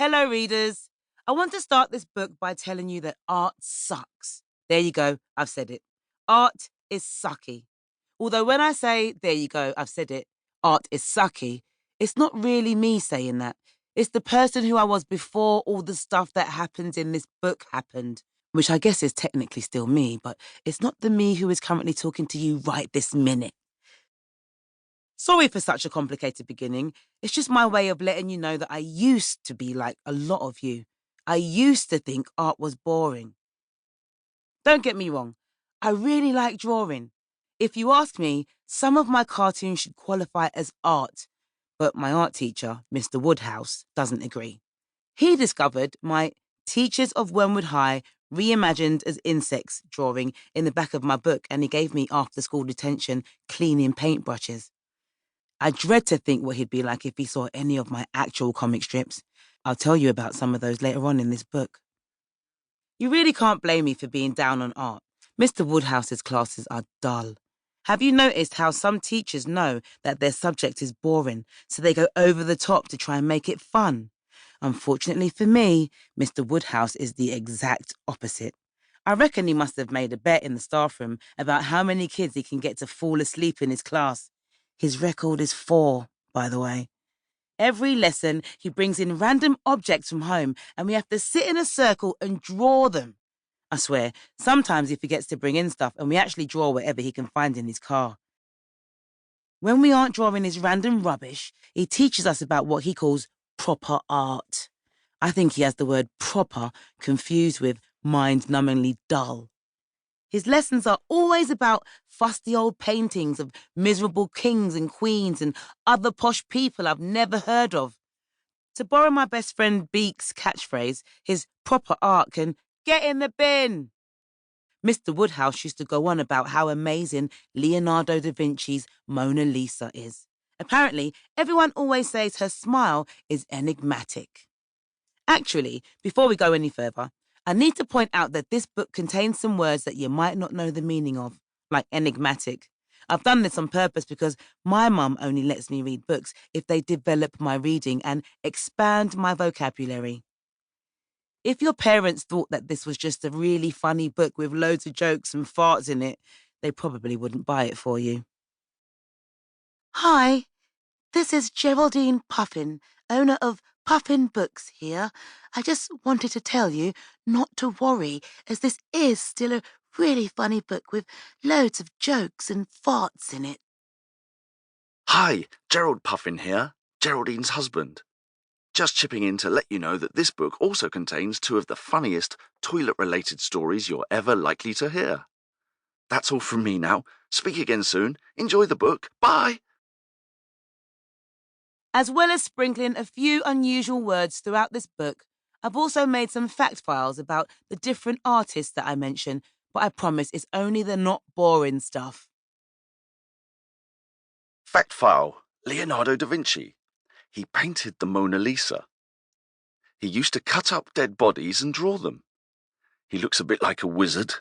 Hello, readers. I want to start this book by telling you that art sucks. There you go, I've said it. Art is sucky. Although when I say, there you go, I've said it, art is sucky, it's not really me saying that. It's the person who I was before all the stuff that happens in this book happened, which I guess is technically still me, but it's not the me who is currently talking to you right this minute. Sorry for such a complicated beginning. It's just my way of letting you know that I used to be like a lot of you. I used to think art was boring. Don't get me wrong. I really like drawing. If you ask me, some of my cartoons should qualify as art, but my art teacher, Mr. Woodhouse, doesn't agree. He discovered my Teachers of Wormwood High reimagined as insects drawing in the back of my book, and he gave me after-school detention cleaning paintbrushes. I dread to think what he'd be like if he saw any of my actual comic strips. I'll tell you about some of those later on in this book. You really can't blame me for being down on art. Mr. Woodhouse's classes are dull. Have you noticed how some teachers know that their subject is boring, so they go over the top to try and make it fun? Unfortunately for me, Mr. Woodhouse is the exact opposite. I reckon he must have made a bet in the staff room about how many kids he can get to fall asleep in his class. His record is 4, by the way. Every lesson, he brings in random objects from home, and we have to sit in a circle and draw them. I swear, sometimes he forgets to bring in stuff, and we actually draw whatever he can find in his car. When we aren't drawing his random rubbish, he teaches us about what he calls proper art. I think he has the word proper confused with mind-numbingly dull. His lessons are always about fusty old paintings of miserable kings and queens and other posh people I've never heard of. To borrow my best friend Beak's catchphrase, his proper art can get in the bin. Mr. Woodhouse used to go on about how amazing Leonardo da Vinci's Mona Lisa is. Apparently, everyone always says her smile is enigmatic. Actually, before we go any further, I need to point out that this book contains some words that you might not know the meaning of, like enigmatic. I've done this on purpose because my mum only lets me read books if they develop my reading and expand my vocabulary. If your parents thought that this was just a really funny book with loads of jokes and farts in it, they probably wouldn't buy it for you. Hi, this is Geraldine Puffin, owner of Puffin Books here. I just wanted to tell you not to worry, as this is still a really funny book with loads of jokes and farts in it. Hi, Gerald Puffin here, Geraldine's husband. Just chipping in to let you know that this book also contains 2 of the funniest toilet-related stories you're ever likely to hear. That's all from me now. Speak again soon. Enjoy the book. Bye! As well as sprinkling a few unusual words throughout this book, I've also made some fact files about the different artists that I mention, but I promise it's only the not boring stuff. Fact file: Leonardo da Vinci. He painted the Mona Lisa. He used to cut up dead bodies and draw them. He looks a bit like a wizard.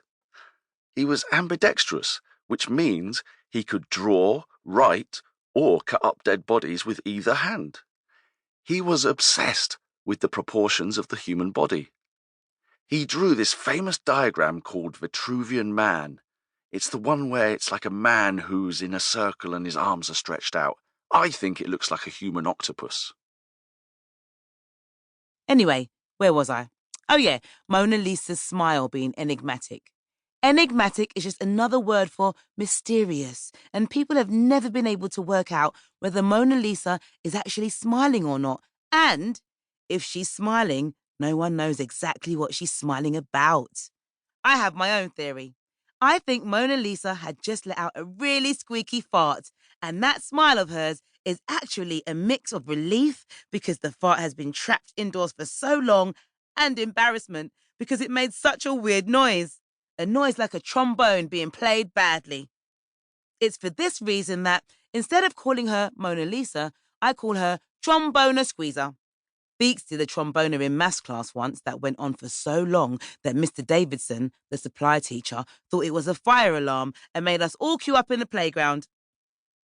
He was ambidextrous, which means he could draw, write, or cut up dead bodies with either hand. He was obsessed with the proportions of the human body. He drew this famous diagram called Vitruvian Man. It's the one where it's like a man who's in a circle and his arms are stretched out. I think it looks like a human octopus. Anyway, where was I? Oh yeah, Mona Lisa's smile being enigmatic. Enigmatic is just another word for mysterious, and people have never been able to work out whether Mona Lisa is actually smiling or not. And if she's smiling, no one knows exactly what she's smiling about. I have my own theory. I think Mona Lisa had just let out a really squeaky fart, and that smile of hers is actually a mix of relief because the fart has been trapped indoors for so long and embarrassment because it made such a weird noise. A noise like a trombone being played badly. It's for this reason that, instead of calling her Mona Lisa, I call her Tromboner Squeezer. Beaks did a tromboner in maths class once that went on for so long that Mr. Davidson, the supply teacher, thought it was a fire alarm and made us all queue up in the playground.